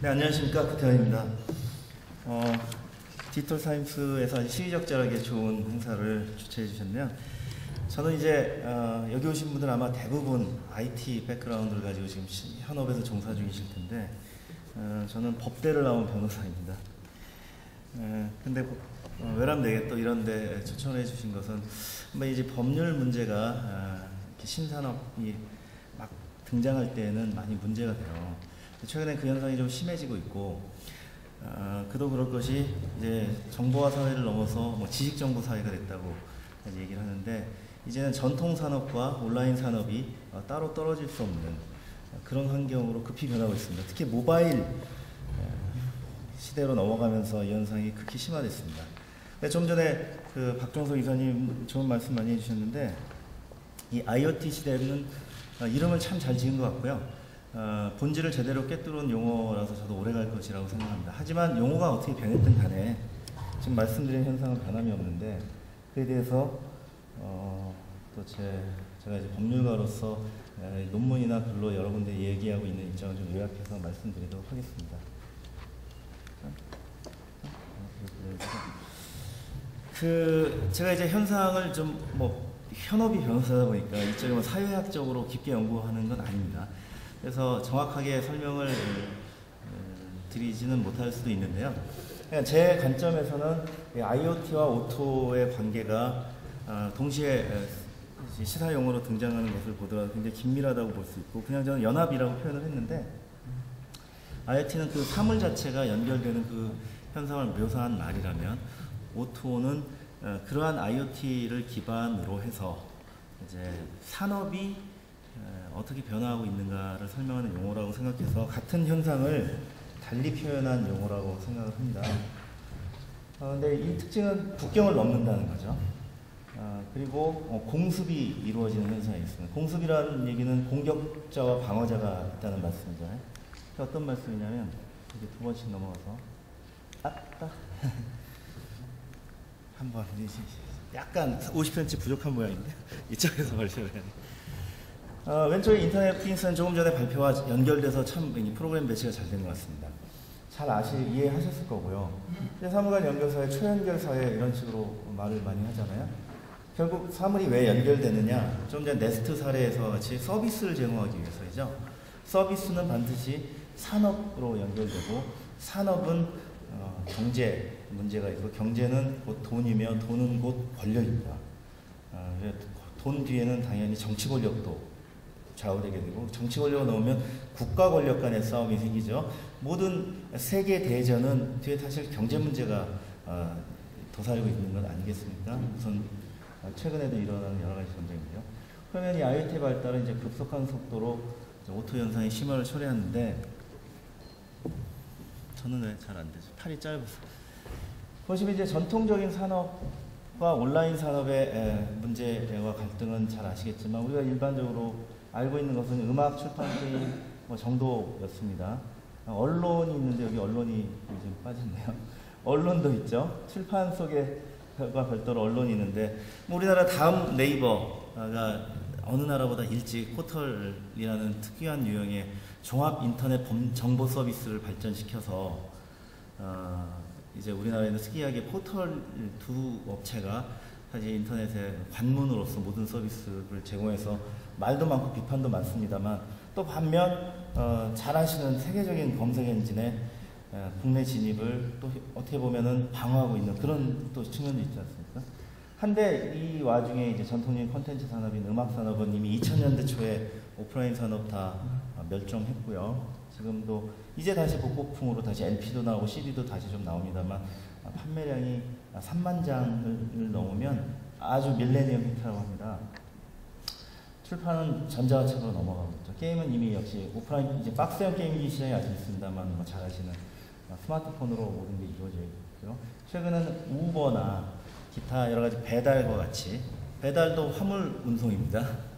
네, 안녕하십니까. 구태환입니다. 디지털타임스에서 시의적절하게 좋은 행사를 주최해 주셨네요. 저는 이제 여기 오신 분들 아마 대부분 IT 백그라운드를 가지고 지금 현업에서 종사 중이실 텐데 저는 법대를 나온 변호사입니다. 근데 외람되게 또 이런 데 초청해 주신 것은 이제 법률 문제가 이렇게 신산업이 막 등장할 때에는 많이 문제가 돼요. 최근에 그 현상이 좀 심해지고 있고, 그도 그럴 것이 이제 정보화 사회를 넘어서 뭐 지식정보 사회가 됐다고 얘기를 하는데, 이제는 전통 산업과 온라인 산업이 따로 떨어질 수 없는 그런 환경으로 급히 변하고 있습니다. 특히 모바일 시대로 넘어가면서 이 현상이 극히 심화됐습니다. 좀 전에 그 박종석 이사님 좋은 말씀 많이 해주셨는데, 이 IoT 시대는 이름을 참 잘 지은 것 같고요. 본질을 제대로 꿰뚫은 용어라서 저도 오래 갈 것이라고 생각합니다. 하지만 용어가 어떻게 변했든 간에 지금 말씀드린 현상은 변함이 없는데, 그에 대해서 또 제가 이제 법률가로서 논문이나 글로 여러 군데 얘기하고 있는 입장을 좀 요약해서 말씀드리도록 하겠습니다. 제가 이제 현상을 좀 현업이 변호사다 보니까 이쪽에 사회학적으로 깊게 연구하는 건 아닙니다. 그래서 정확하게 설명을 드리지는 못할 수도 있는데요. 그냥 제 관점에서는 IoT와 오토의 관계가 동시에 시사용어로 등장하는 것을 보더라도 굉장히 긴밀하다고 볼 수 있고, 그냥 저는 연합이라고 표현을 했는데, IoT는 그 사물 자체가 연결되는 그 현상을 묘사한 말이라면, 오토는 그러한 IoT를 기반으로 해서 이제 산업이 어떻게 변화하고 있는가를 설명하는 용어라고 생각해서 같은 현상을 달리 표현한 용어라고 생각을 합니다. 근데 이 특징은 국경을 넘는다는 거죠. 그리고 공습이 이루어지는 현상이 있습니다. 공습이라는 얘기는 공격자와 방어자가 있다는 말씀이잖아요. 어떤 말씀이냐면, 이제 두 번씩 넘어가서 한번 약간 50cm 부족한 모양인데 이쪽에서 발표를 해야 돼요. 왼쪽에 인터넷 띵스는 조금 전에 발표와 연결돼서 참 프로그램 배치가 잘 된 것 같습니다. 잘 이해하셨을 거고요. 사물간 연결사회, 초연결 사회 이런 식으로 말을 많이 하잖아요. 결국 사물이 왜 연결되느냐, 좀 전에 네스트 사례에서 같이 서비스를 제공하기 위해서이죠. 서비스는 반드시 산업으로 연결되고, 산업은 경제 문제가 있고, 경제는 곧 돈이며 돈은 곧 권력입니다. 돈 뒤에는 당연히 정치 권력도 좌우되게 되고, 정치 권력을 넣으면 국가 권력 간의 싸움이 생기죠. 모든 세계 대전은 뒤에 사실 경제 문제가 도사리고 있는 건 아니겠습니까? 우선 최근에도 일어나는 여러 가지 전쟁이고요. 그러면 이 IoT 발달은 이제 급속한 속도로 오토 현상의 심화를 초래하는데, 저는 왜 잘 안 되죠? 팔이 짧아서. 보시면 이제 전통적인 산업과 온라인 산업의 문제와 갈등은 잘 아시겠지만, 우리가 일반적으로 알고 있는 것은 음악, 출판, 게임 정도였습니다. 언론이 있는데 여기 언론이 좀 빠졌네요. 언론도 있죠. 출판 속에가 별도로 언론이 있는데, 우리나라 다음 네이버가 어느 나라보다 일찍 포털이라는 특이한 유형의 종합 인터넷 정보 서비스를 발전시켜서 이제 우리나라에는 특이하게 포털 두 업체가 사실 인터넷의 관문으로서 모든 서비스를 제공해서 말도 많고 비판도 많습니다만, 또 반면 잘하시는 세계적인 검색 엔진의 국내 진입을 또 어떻게 보면은 방어하고 있는 그런 또 측면도 있지 않습니까? 한데 이 와중에 이제 전통적인 콘텐츠 산업인 음악 산업은 이미 2000년대 초에 오프라인 산업 다 멸종했고요. 지금도 이제 다시 복고풍으로 다시 LP도 나오고 CD도 다시 좀 나옵니다만, 판매량이 3만 장을 넘으면 아주 밀레니엄 히트라고 합니다. 출판은 전자책으로 넘어가고 있죠. 게임은 이미 역시 오프라인, 이제 박스형 게임기 시장이 아직 있습니다만, 잘 아시는 스마트폰으로 모든 게 이루어져 있고요. 최근에는 우버나 기타 여러 가지 배달과 같이, 배달도 화물 운송입니다.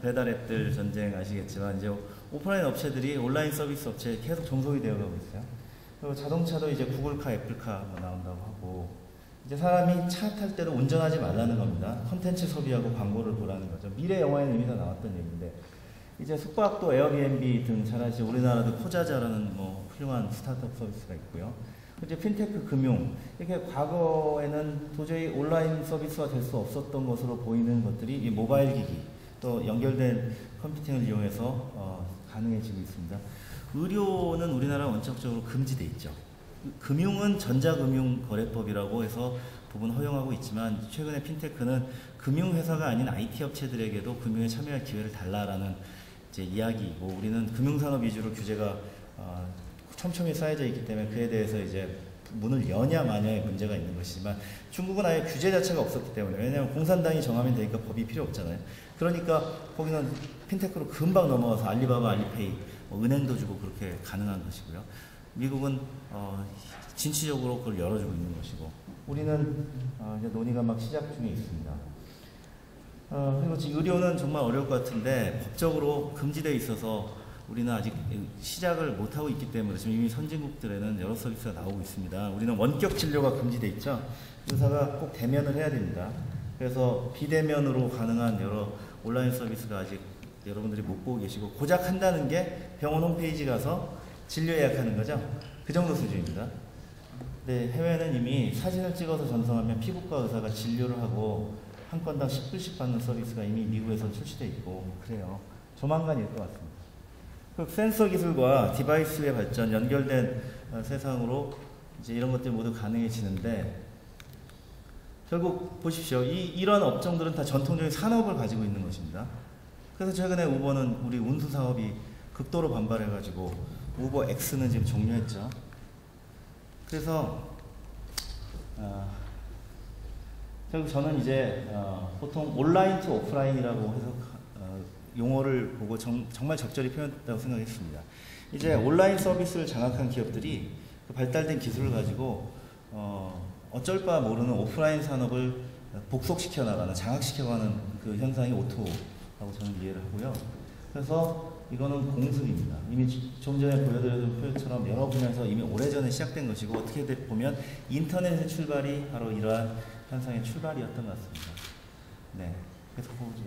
배달 앱들 전쟁 아시겠지만, 이제 오프라인 업체들이 온라인 서비스 업체에 계속 종속이 되어가고 있어요. 그리고 자동차도 이제 구글카, 애플카 나온다고 하고, 이제 사람이 차 탈 때도 운전하지 말라는 겁니다. 콘텐츠 소비하고 광고를 보라는 거죠. 미래 영화에는 이미 다 나왔던 얘기인데, 이제 숙박도 에어비앤비 등 잘 아시죠. 우리나라도 포자자라는 훌륭한 스타트업 서비스가 있고요. 이제 핀테크 금융, 이렇게 과거에는 도저히 온라인 서비스가 될 수 없었던 것으로 보이는 것들이 이 모바일 기기, 또 연결된 컴퓨팅을 이용해서 가능해지고 있습니다. 의료는 우리나라 원칙적으로 금지되어 있죠. 금융은 전자금융거래법이라고 해서 부분 허용하고 있지만 최근에 핀테크는 금융회사가 아닌 IT 업체들에게도 금융에 참여할 기회를 달라라는 이제 이야기이고, 우리는 금융산업 위주로 규제가 촘촘히 쌓여져 있기 때문에 그에 대해서 이제 문을 여냐 마냐의 문제가 있는 것이지만, 중국은 아예 규제 자체가 없었기 때문에, 왜냐하면 공산당이 정하면 되니까 법이 필요 없잖아요. 그러니까 거기는 핀테크로 금방 넘어가서 알리바바, 알리페이, 은행도 주고 그렇게 가능한 것이고요. 미국은 진취적으로 그걸 열어주고 있는 것이고, 우리는 이제 논의가 막 시작 중에 있습니다. 그리고 의료는 정말 어려울 것 같은데 법적으로 금지되어 있어서 우리는 아직 시작을 못하고 있기 때문에 지금 이미 선진국들에는 여러 서비스가 나오고 있습니다. 우리는 원격 진료가 금지되어 있죠. 의사가 꼭 대면을 해야 됩니다. 그래서 비대면으로 가능한 여러 온라인 서비스가 아직 여러분들이 못 보고 계시고, 고작 한다는 게 병원 홈페이지 가서 진료 예약하는 거죠. 그 정도 수준입니다. 근데 해외는 이미 사진을 찍어서 전송하면 피부과 의사가 진료를 하고 한 건당 10불씩 받는 서비스가 이미 미국에서 출시되어 있고 그래요. 조만간일 것 같습니다. 그 센서 기술과 디바이스의 발전, 연결된 세상으로 이제 이런 것들이 모두 가능해지는데, 결국 보십시오. 이런 업종들은 다 전통적인 산업을 가지고 있는 것입니다. 그래서 최근에 우버는 우리 운수 사업이 극도로 반발해가지고 우버 X는 지금 종료했죠. 그래서 결국 저는 이제 보통 온라인 투 오프라인이라고 해서 용어를 보고 정말 적절히 표현했다고 생각했습니다. 이제 온라인 서비스를 장악한 기업들이 그 발달된 기술을 가지고 어쩔 바 모르는 오프라인 산업을 복속시켜 나가는, 장악시켜가는 그 현상이 오토라고 저는 이해를 하고요. 그래서 이거는 공습입니다. 이미 좀 전에 보여드린 표현처럼 여러 분야에서 이미 오래전에 시작된 것이고, 어떻게 보면 인터넷의 출발이 바로 이러한 현상의 출발이었던 것 같습니다. 네, 계속 보죠.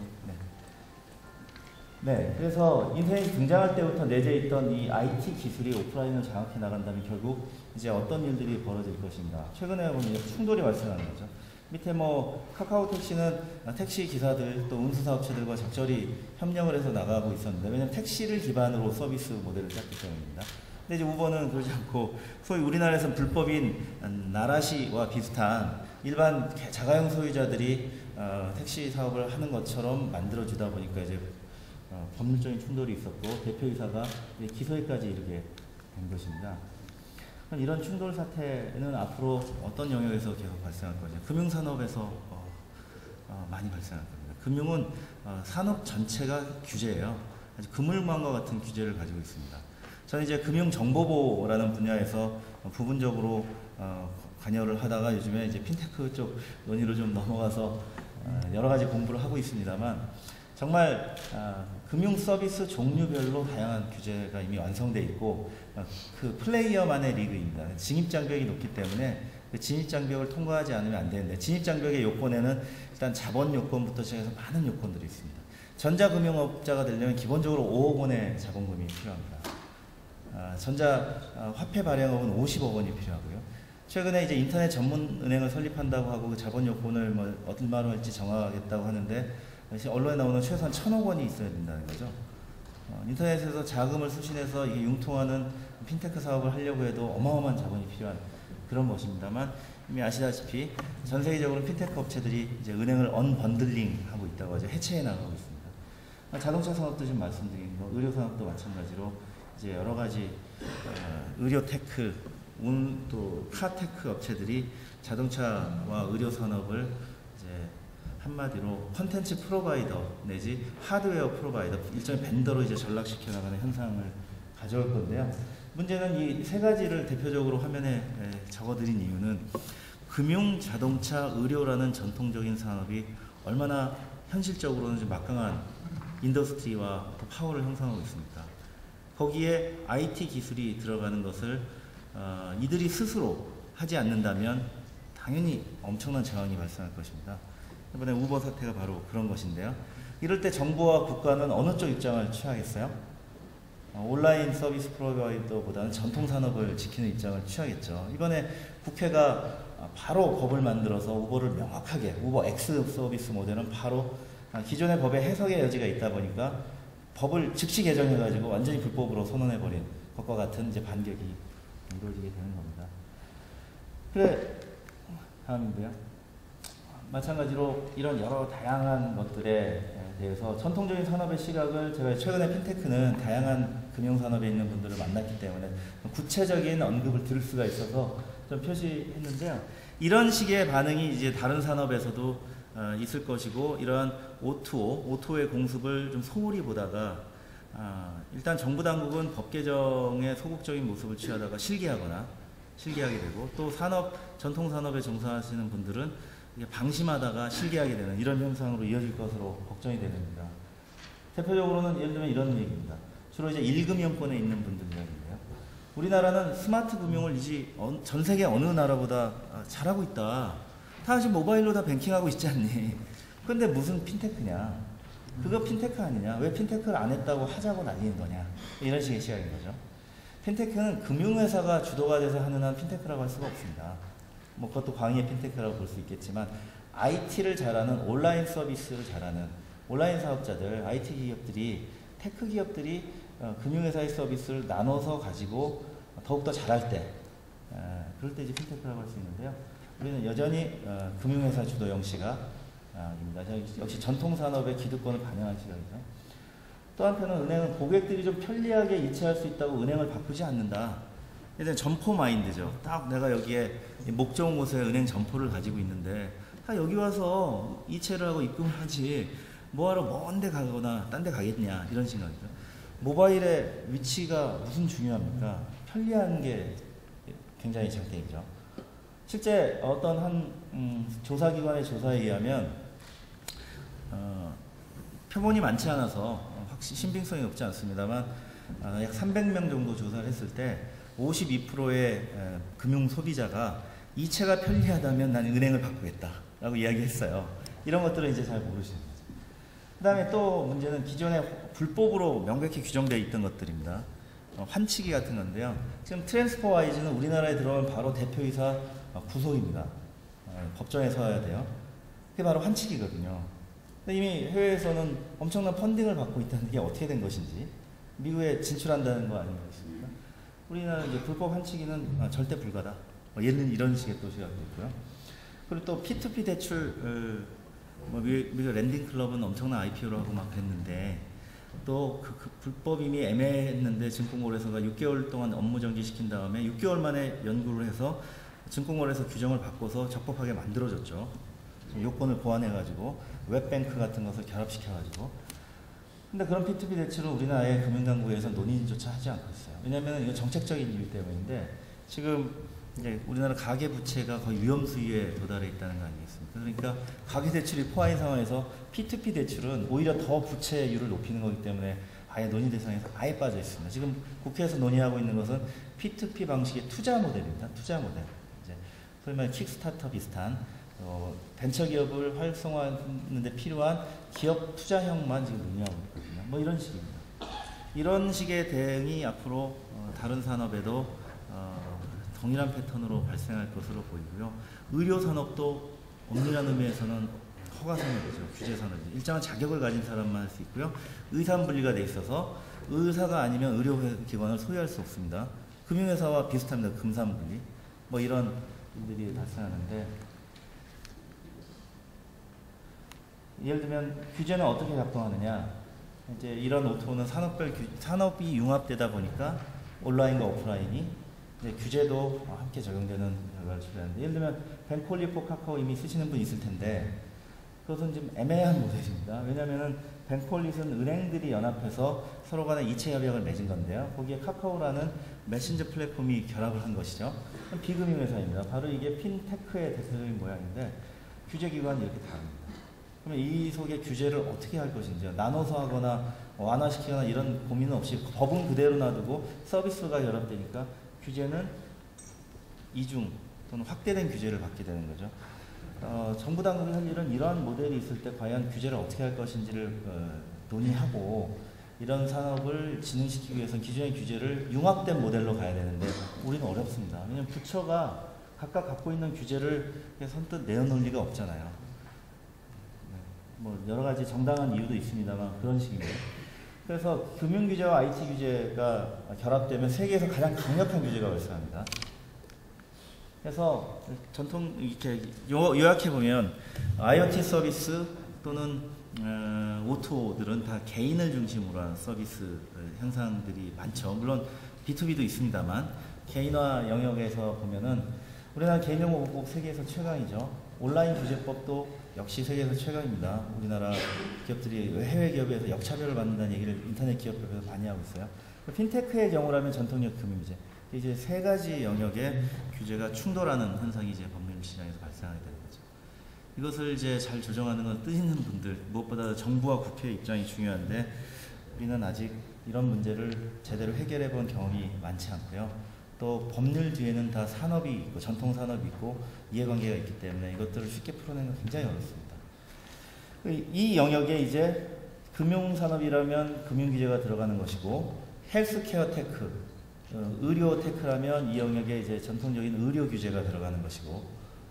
네, 그래서 인터넷이 등장할 때부터 내재해 있던 이 IT 기술이 오프라인을 장악해 나간다면 결국 이제 어떤 일들이 벌어질 것인가. 최근에 보면 충돌이 발생하는 거죠. 밑에 카카오 택시는 택시 기사들 또 운수사업체들과 적절히 협력을 해서 나가고 있었는데, 왜냐하면 택시를 기반으로 서비스 모델을 짰기 때문입니다. 근데 이제 우버는 그러지 않고 소위 우리나라에서는 불법인 나라시와 비슷한 일반 자가용 소유자들이 택시 사업을 하는 것처럼 만들어주다 보니까 이제 법률적인 충돌이 있었고, 대표이사가 기소에까지 이르게 된 것입니다. 이런 충돌 사태는 앞으로 어떤 영역에서 계속 발생할 거냐. 금융산업에서 많이 발생할 겁니다. 금융은 산업 전체가 규제예요. 아주 그물망과 같은 규제를 가지고 있습니다. 저는 이제 금융정보보호라는 분야에서 부분적으로 관여를 하다가 요즘에 이제 핀테크 쪽 논의로 좀 넘어가서 여러 가지 공부를 하고 있습니다만, 정말 금융 서비스 종류별로 다양한 규제가 이미 완성되어 있고, 그 플레이어만의 리그입니다. 진입장벽이 높기 때문에 그 진입장벽을 통과하지 않으면 안 되는데, 진입장벽의 요건에는 일단 자본 요건부터 시작해서 많은 요건들이 있습니다. 전자금융업자가 되려면 기본적으로 5억 원의 자본금이 필요합니다. 전자화폐 발행업은 50억 원이 필요하고요. 최근에 이제 인터넷 전문 은행을 설립한다고 하고 그 자본 요건을 얼마로 할지 정하겠다고 하는데, 언론에 나오는 최소한 1,000억 원이 있어야 된다는 거죠. 인터넷에서 자금을 수신해서 이게 융통하는 핀테크 사업을 하려고 해도 어마어마한 자본이 필요한 그런 것입니다만, 이미 아시다시피 전 세계적으로 핀테크 업체들이 이제 은행을 언번들링 하고 있다고 하죠. 해체해 나가고 있습니다. 자동차 산업도 좀 말씀드린 거, 의료 산업도 마찬가지로 이제 여러 가지 의료 테크, 또 카테크 업체들이 자동차와 의료 산업을 이제 한마디로 컨텐츠 프로바이더 내지 하드웨어 프로바이더, 일종의 벤더로 이제 전락시켜 나가는 현상을 가져올 건데요. 문제는 이 세 가지를 대표적으로 화면에 적어드린 이유는 금융, 자동차, 의료라는 전통적인 산업이 얼마나 현실적으로는 좀 막강한 인더스트리와 파워를 형성하고 있습니까? 거기에 IT 기술이 들어가는 것을 이들이 스스로 하지 않는다면 당연히 엄청난 저항이 발생할 것입니다. 이번에 우버 사태가 바로 그런 것인데요. 이럴 때 정부와 국가는 어느 쪽 입장을 취하겠어요? 온라인 서비스 프로바이더보다는 전통 산업을 지키는 입장을 취하겠죠. 이번에 국회가 바로 법을 만들어서 우버를 명확하게 우버 X 서비스 모델은 바로 기존의 법의 해석의 여지가 있다 보니까 법을 즉시 개정해가지고 완전히 불법으로 선언해버린 것과 같은 이제 반격이 이루어지게 되는 겁니다. 그래, 다음인데요. 마찬가지로 이런 여러 다양한 것들에 대해서 전통적인 산업의 시각을 제가 최근에 핀테크는 다양한 금융산업에 있는 분들을 만났기 때문에 구체적인 언급을 들을 수가 있어서 좀 표시했는데요. 이런 식의 반응이 이제 다른 산업에서도 있을 것이고, 이러한 오토의 공습을 좀 소홀히 보다가 일단 정부 당국은 법 개정에 소극적인 모습을 취하다가 실기하게 되고, 또 전통 산업에 종사하시는 분들은 방심하다가 실기하게 되는 이런 현상으로 이어질 것으로 걱정이 됩니다. 대표적으로는 예를 들면 이런 얘기입니다. 주로 이제 1금융권에 있는 분들 이야기인데요. 우리나라는 스마트 금융을 이제 전 세계 어느 나라보다 잘하고 있다. 다 지금 모바일로 다 뱅킹하고 있지 않니? 근데 무슨 핀테크냐? 그거 핀테크 아니냐? 왜 핀테크를 안 했다고 하자고 난리는 거냐? 이런 식의 시각인 거죠. 핀테크는 금융회사가 주도가 돼서 하는 한 핀테크라고 할 수가 없습니다. 뭐 그것도 광의의 핀테크라고 볼 수 있겠지만, IT를 잘하는, 온라인 서비스를 잘하는 온라인 사업자들, IT 기업들이, 테크 기업들이 금융회사의 서비스를 나눠서 가지고 더욱더 잘할 때, 그럴 때 이제 핀테크라고 할 수 있는데요. 우리는 여전히 금융회사 주도 형식입니다. 역시 전통산업의 기득권을 반영한 시각이죠. 또 한편은 은행은 고객들이 좀 편리하게 이체할 수 있다고 은행을 바꾸지 않는다. 일단 점포 마인드죠. 딱 내가 여기에 목 좋은 곳에 은행 점포를 가지고 있는데 다 여기 와서 이체를 하고 입금을 하지 뭐하러 먼 데 가거나 딴 데 가겠냐, 이런 생각이죠. 모바일의 위치가 무슨 중요합니까? 편리한 게 굉장히 장점이죠. 실제 어떤 한 조사기관의 조사에 의하면 표본이 많지 않아서 확실히 신빙성이 높지 않습니다만 약 300명 정도 조사를 했을 때 52%의 금융 소비자가 이체가 편리하다면 나는 은행을 바꾸겠다 라고 이야기했어요. 이런 것들은 이제 잘 모르시는 거죠. 그 다음에 또 문제는 기존에 불법으로 명백히 규정되어 있던 것들입니다. 환치기 같은 건데요. 지금 트랜스퍼와이즈는 우리나라에 들어오면 바로 대표이사 구속입니다. 법정에 서야 돼요. 그게 바로 환치기거든요. 근데 이미 해외에서는 엄청난 펀딩을 받고 있다는 게 어떻게 된 것인지, 미국에 진출한다는 거 아니겠습니까? 우리나라는 이제 불법 환치기는 절대 불가다. 얘는 이런 식의 또 시각도 있고요. 그리고 또 P2P 대출, 미국 랜딩 클럽은 엄청난 IPO를 하고 막 그랬는데, 또 그 불법임이 애매했는데 증권거래소가 6개월 동안 업무 정지시킨 다음에 6개월 만에 연구를 해서 증권거래소 규정을 바꿔서 적법하게 만들어졌죠. 요건을 보완해가지고 웹뱅크 같은 것을 결합시켜가지고. 근데 그런 P2P 대출은 우리나라의 금융당국에서 논의조차 하지 않고 있어요. 왜냐하면 이거 정책적인 이유 때문인데, 지금 이제 우리나라 가계부채가 거의 위험 수위에 도달해 있다는 거 아니겠습니까? 그러니까 가계대출이 포화인 상황에서 P2P 대출은 오히려 더 부채율을 높이는 거기 때문에 아예 논의 대상에서 아예 빠져 있습니다. 지금 국회에서 논의하고 있는 것은 P2P 방식의 투자 모델입니다. 투자 모델. 이제 소위 말해 킥스타터 비슷한 벤처기업을 활성화하는 데 필요한 기업 투자형만 지금 논의하고 있거든요. 뭐 이런 식입니다. 이런 식의 대응이 앞으로 다른 산업에도 동일한 패턴으로 발생할 것으로 보이고요. 의료산업도 엄밀한 의미에서는 허가산업이죠. 규제산업이죠. 일정한 자격을 가진 사람만 할 수 있고요. 의산분리가 돼 있어서 의사가 아니면 의료기관을 소유할 수 없습니다. 금융회사와 비슷합니다. 금산분리. 뭐 이런 일들이 발생하는데, 예를 들면 규제는 어떻게 작동하느냐. 이제 이런 오토는 산업이 융합되다 보니까 온라인과 오프라인이 이제 규제도 함께 적용되는 결과를 초래하는데, 예를 들면 벤콜리포 카카오 이미 쓰시는 분 있을 텐데 그것은 좀 애매한 모델입니다. 왜냐하면 벤콜릿은 은행들이 연합해서 서로 간에 이체 협약을 맺은 건데요. 거기에 카카오라는 메신저 플랫폼이 결합을 한 것이죠. 비금융 회사입니다. 바로 이게 핀테크의 대표적인 모양인데 규제기관이 이렇게 다릅니다. 그러면 이 속에 규제를 어떻게 할 것인지, 나눠서 하거나 완화시키거나 이런 고민은 없이 법은 그대로 놔두고 서비스가 결합되니까 규제는 이중 또는 확대된 규제를 받게 되는 거죠. 정부 당국이 할 일은 이러한 모델이 있을 때 과연 규제를 어떻게 할 것인지를 논의하고, 이런 산업을 진흥시키기 위해서는 기존의 규제를 융합된 모델로 가야 되는데 우리는 어렵습니다. 왜냐하면 부처가 각각 갖고 있는 규제를 선뜻 내어놓을 리가 없잖아요. 네. 뭐 여러 가지 정당한 이유도 있습니다만 그런 식입니다. 그래서 금융규제와 IT 규제가 결합되면 세계에서 가장 강력한 규제가 발생합니다. 그래서 전통 이렇게 요약해 보면 IoT 서비스 또는 오토들은 다 개인을 중심으로 한 서비스 현상들이 많죠. 물론 B2B도 있습니다만 개인화 영역에서 보면은 우리나라 개인정보보호법 세계에서 최강이죠. 온라인 규제법도 역시 세계에서 최강입니다. 우리나라 기업들이 해외 기업에서 역차별을 받는다는 얘기를 인터넷 기업에서 많이 하고 있어요. 핀테크의 경우라면 전통적 금융규제. 이제 세 가지 영역의 규제가 충돌하는 현상이 이제 법률 시장에서 발생하게 되는 거죠. 이것을 이제 잘 조정하는 건 뜻있는 분들, 무엇보다 정부와 국회의 입장이 중요한데 우리는 아직 이런 문제를 제대로 해결해 본 경험이 많지 않고요. 또 법률 뒤에는 다 산업이 있고 전통 산업이 있고 이해관계가 있기 때문에 이것들을 쉽게 풀어내는 건 굉장히 어렵습니다. 이 영역에 이제 금융산업이라면 금융규제가 들어가는 것이고 헬스케어 테크, 의료 테크라면 이 영역에 이제 전통적인 의료 규제가 들어가는 것이고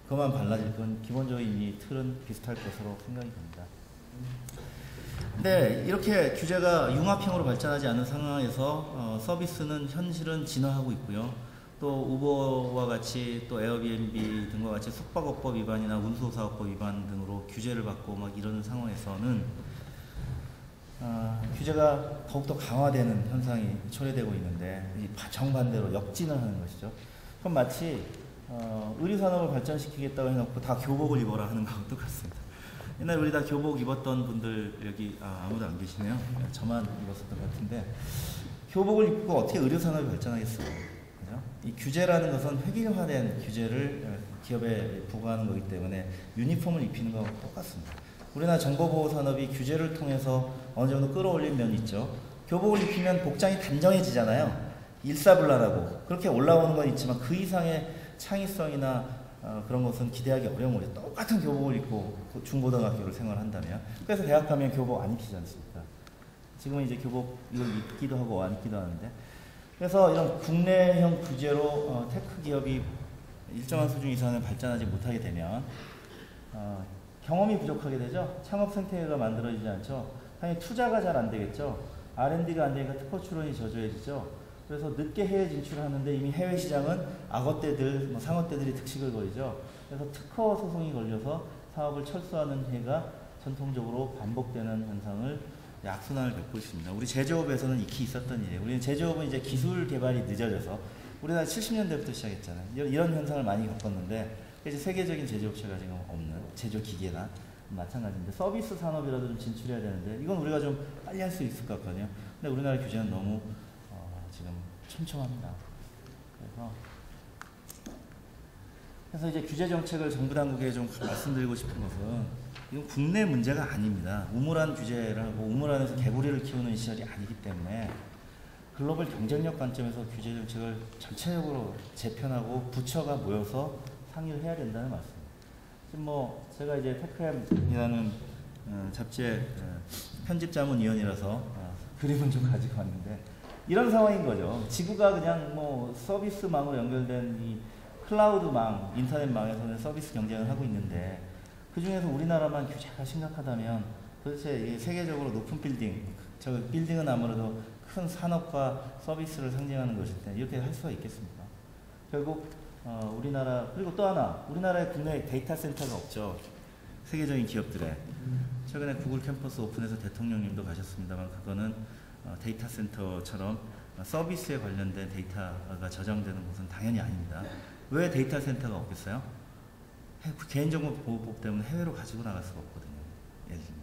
그것만 달라질 건 기본적인 이 틀은 비슷할 것으로 생각이 됩니다. 네, 이렇게 규제가 융합형으로 발전하지 않은 상황에서 서비스는 현실은 진화하고 있고요. 또 우버와 같이 또 에어비앤비 등과 같이 숙박업법 위반이나 운수사업법 위반 등으로 규제를 받고 막 이러는 상황에서는 규제가 더욱더 강화되는 현상이 초래되고 있는데 정반대로 역진을 하는 것이죠. 그럼 마치 의료산업을 발전시키겠다고 해놓고 다 교복을 입어라 하는 거하고 똑같습니다. 옛날에 우리 다 교복 입었던 분들 여기 아무도 안 계시네요. 저만 입었었던 것 같은데 교복을 입고 어떻게 의료산업이 발전하겠어요? 그죠? 이 규제라는 것은 획일화된 규제를 기업에 부과하는 거기 때문에 유니폼을 입히는 거하고 똑같습니다. 우리나라 정보보호산업이 규제를 통해서 어느 정도 끌어올린 면이 있죠. 교복을 입히면 복장이 단정해지잖아요. 일사불란하고 그렇게 올라오는 건 있지만 그 이상의 창의성이나 그런 것은 기대하기 어려운 거죠. 똑같은 교복을 입고 중고등학교를 생활한다면. 그래서 대학 가면 교복 안 입히지 않습니까? 지금은 이제 교복 이걸 입기도 하고 안 입기도 하는데. 그래서 이런 국내형 규제로 테크 기업이 일정한 수준 이상을 발전하지 못하게 되면 경험이 부족하게 되죠. 창업 생태계가 만들어지지 않죠. 당연히 투자가 잘 안 되겠죠. R&D가 안 되니까 특허 출원이 저조해지죠. 그래서 늦게 해외 진출하는데 이미 해외 시장은 악어떼들, 상어떼들이 득식을 거리죠. 그래서 특허 소송이 걸려서 사업을 철수하는 해가 전통적으로 반복되는 현상을 악순환을 겪고 있습니다. 우리 제조업에서는 익히 있었던 일이에요. 우리는 제조업은 이제 기술 개발이 늦어져서 우리나라 70년대부터 시작했잖아요. 이런 현상을 많이 겪었는데 이제 세계적인 제조업체가 지금 없는 제조기계나 마찬가지인데 서비스 산업이라도 좀 진출해야 되는데 이건 우리가 좀 빨리 할 수 있을 것 같거든요. 근데 우리나라 규제는 너무 지금 촘촘합니다. 그래서 이제 규제 정책을 정부 당국에 좀 말씀드리고 싶은 것은 이건 국내 문제가 아닙니다. 우물안 규제를 하고 우물안에서 개구리를 키우는 시절이 아니기 때문에 글로벌 경쟁력 관점에서 규제 정책을 전체적으로 재편하고 부처가 모여서 상의를 해야 된다는 말씀입니다. 지금 뭐 제가 이제 테크엠이라는 잡지의 편집자문위원이라서 그림을 좀 가지고 왔는데 이런 상황인 거죠. 지구가 그냥 뭐 서비스망으로 연결된 이 클라우드망, 인터넷망에서는 서비스 경쟁을 하고 있는데 그 중에서 우리나라만 규제가 심각하다면 도대체 세계적으로 높은 빌딩, 저 빌딩은 아무래도 큰 산업과 서비스를 상징하는 것일 때 이렇게 할 수가 있겠습니까? 결국 우리나라 그리고 또 하나 우리나라에 국내 데이터 센터가 없죠. 세계적인 기업들에 최근에 구글 캠퍼스 오픈해서 대통령님도 가셨습니다만 그거는 데이터 센터처럼 서비스에 관련된 데이터가 저장되는 곳은 당연히 아닙니다. 왜 데이터 센터가 없겠어요? 개인정보보호법 때문에 해외로 가지고 나갈 수가 없거든요. 예를 들면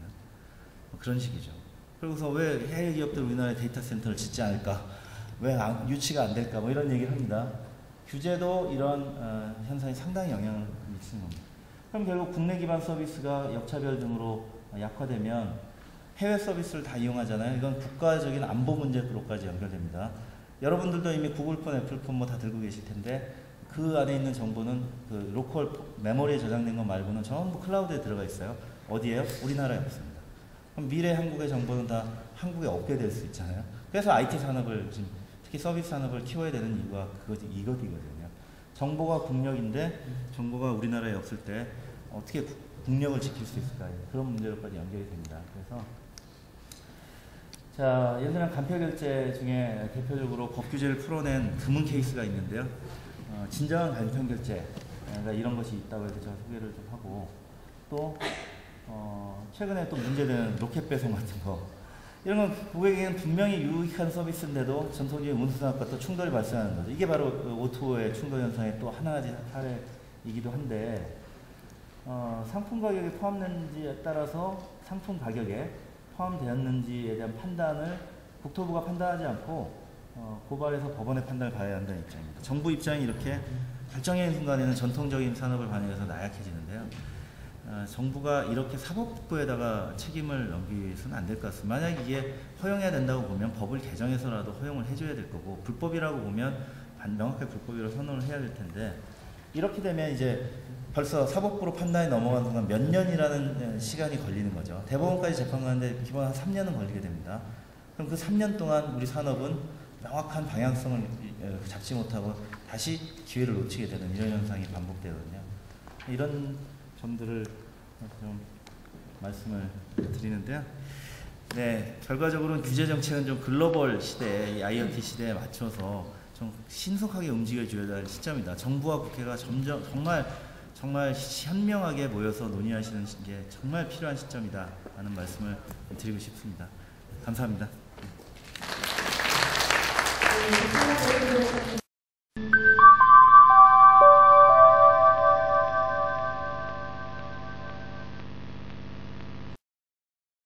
그런 식이죠. 그리고서 왜 해외 기업들 우리나라에 데이터 센터를 짓지 않을까? 왜 유치가 안 될까? 뭐 이런 얘기를 합니다. 규제도 이런 현상이 상당히 영향을 미치는 겁니다. 그럼 결국 국내 기반 서비스가 역차별 등으로 약화되면 해외 서비스를 다 이용하잖아요. 이건 국가적인 안보 문제로까지 연결됩니다. 여러분들도 이미 구글폰, 애플폰 뭐 다 들고 계실 텐데 그 안에 있는 정보는 그 로컬 메모리에 저장된 것 말고는 전부 클라우드에 들어가 있어요. 어디에요? 우리나라에 없습니다. 그럼 미래 한국의 정보는 다 한국에 없게 될 수 있잖아요. 그래서 IT 산업을 지금 특히 서비스 산업을 키워야 되는 이유가 이거거든요. 정보가 국력인데 정보가 우리나라에 없을 때 어떻게 국력을 지킬 수 있을까? 그런 문제로까지 연결이 됩니다. 그래서 자, 예전에 간편결제 중에 대표적으로 법 규제를 풀어낸 드문 케이스가 있는데요. 진정한 간편결제 이런 것이 있다고 해서 제가 소개를 좀 하고 또 최근에 또 문제되는 로켓 배송 같은 거 이런 건 고객에게는 분명히 유익한 서비스인데도 전통적인 운수산업과 또 충돌이 발생하는 거죠. 이게 바로 그 O2O의 충돌 현상의 또 하나의 사례이기도 한데 상품 가격에 포함되는지에 따라서 상품 가격에 포함되었는지에 대한 판단을 국토부가 판단하지 않고 고발해서 법원의 판단을 받아야 한다는 입장입니다. 정부 입장이 이렇게 결정적인 순간에는 전통적인 산업을 반영해서 나약해지는데요. 정부가 이렇게 사법부에다가 책임을 넘기서는 안 될 것 같습니다. 만약 이게 허용해야 된다고 보면 법을 개정해서라도 허용을 해줘야 될 거고 불법이라고 보면 명확하게 불법이라고 선언을 해야 될 텐데 이렇게 되면 이제 벌써 사법부로 판단이 넘어가는 순간 몇 년이라는 시간이 걸리는 거죠. 대법원까지 재판 가는데 기본 한 3년은 걸리게 됩니다. 그럼 그 3년 동안 우리 산업은 명확한 방향성을 잡지 못하고 다시 기회를 놓치게 되는 이런 현상이 반복되거든요. 이런 점들을 좀 말씀을 드리는데요. 네, 결과적으로는 규제 정책은 좀 글로벌 시대에, 이 IoT 시대에 맞춰서 좀 신속하게 움직여줘야 할 시점이다. 정부와 국회가 정말 현명하게 모여서 논의하시는 게 정말 필요한 시점이다 라는 말씀을 드리고 싶습니다. 감사합니다.